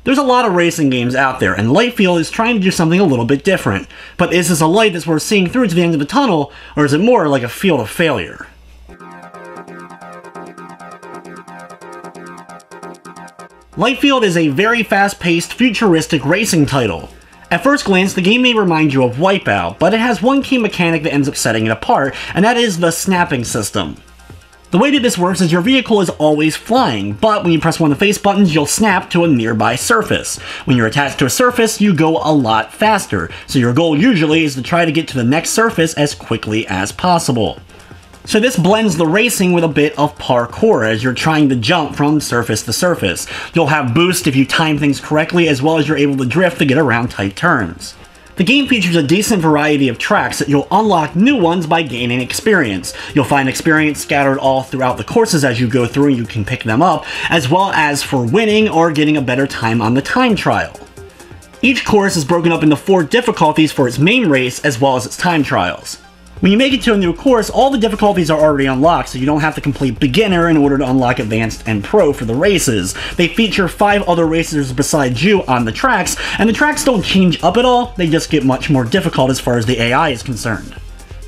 There's a lot of racing games out there, and Lightfield is trying to do something a little bit different. But is this a light that's worth seeing through to the end of the tunnel, or is it more like a field of failure? Lightfield is a very fast-paced, futuristic racing title. At first glance, the game may remind you of Wipeout, but it has one key mechanic that ends up setting it apart, and that is the snapping system. The way that this works is your vehicle is always flying, but when you press one of the face buttons, you'll snap to a nearby surface. When you're attached to a surface, you go a lot faster, so your goal usually is to try to get to the next surface as quickly as possible. So this blends the racing with a bit of parkour as you're trying to jump from surface to surface. You'll have boost if you time things correctly, as well as you're able to drift to get around tight turns. The game features a decent variety of tracks that you'll unlock new ones by gaining experience. You'll find experience scattered all throughout the courses as you go through and you can pick them up, as well as for winning or getting a better time on the time trial. Each course is broken up into 4 difficulties for its main race as well as its time trials. When you make it to a new course, all the difficulties are already unlocked, so you don't have to complete beginner in order to unlock advanced and pro for the races. They feature 5 other racers besides you on the tracks, and the tracks don't change up at all, they just get much more difficult as far as the AI is concerned.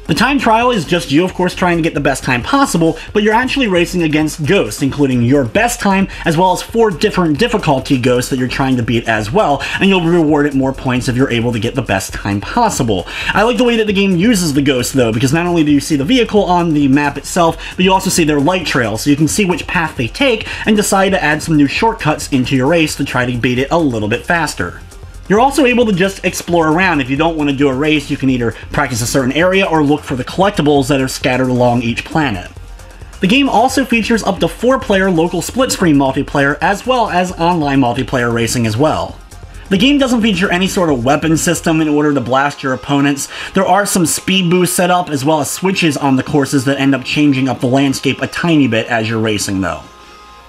The time trial is just you, of course, trying to get the best time possible, but you're actually racing against ghosts, including your best time, as well as 4 different difficulty ghosts that you're trying to beat as well, and you'll be rewarded more points if you're able to get the best time possible. I like the way that the game uses the ghosts, though, because not only do you see the vehicle on the map itself, but you also see their light trail, so you can see which path they take, and decide to add some new shortcuts into your race to try to beat it a little bit faster. You're also able to just explore around. If you don't want to do a race, you can either practice a certain area or look for the collectibles that are scattered along each planet. The game also features up to 4-player local split-screen multiplayer as well as online multiplayer racing as well. The game doesn't feature any sort of weapon system in order to blast your opponents. There are some speed boosts set up as well as switches on the courses that end up changing up the landscape a tiny bit as you're racing though.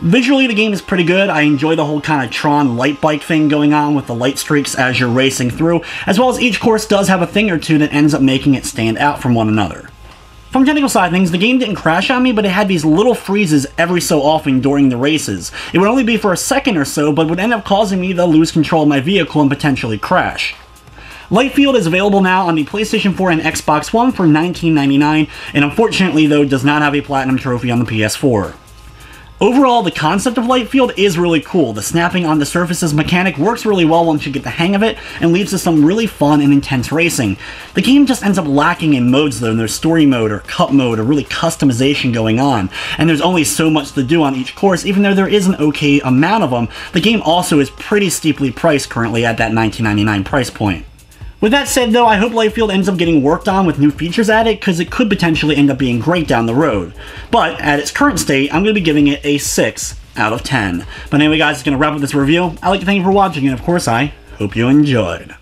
Visually, the game is pretty good. I enjoy the whole kind of Tron light bike thing going on with the light streaks as you're racing through, as well as each course does have a thing or two that ends up making it stand out from one another. From the technical side of things, the game didn't crash on me, but it had these little freezes every so often during the races. It would only be for a second or so, but would end up causing me to lose control of my vehicle and potentially crash. Lightfield is available now on the PlayStation 4 and Xbox One for $19.99, and unfortunately though does not have a Platinum Trophy on the PS4. Overall, the concept of Lightfield is really cool. The snapping on the surfaces mechanic works really well once you get the hang of it, and leads to some really fun and intense racing. The game just ends up lacking in modes though. There's story mode or cup mode or really customization going on, and there's only so much to do on each course. Even though there is an okay amount of them, the game also is pretty steeply priced currently at that $19.99 price point. With that said though, I hope Lightfield ends up getting worked on with new features added, because it could potentially end up being great down the road. But at its current state, I'm going to be giving it a 6 out of 10. But anyway guys, it's going to wrap up this review. I'd like to thank you for watching, and of course I hope you enjoyed.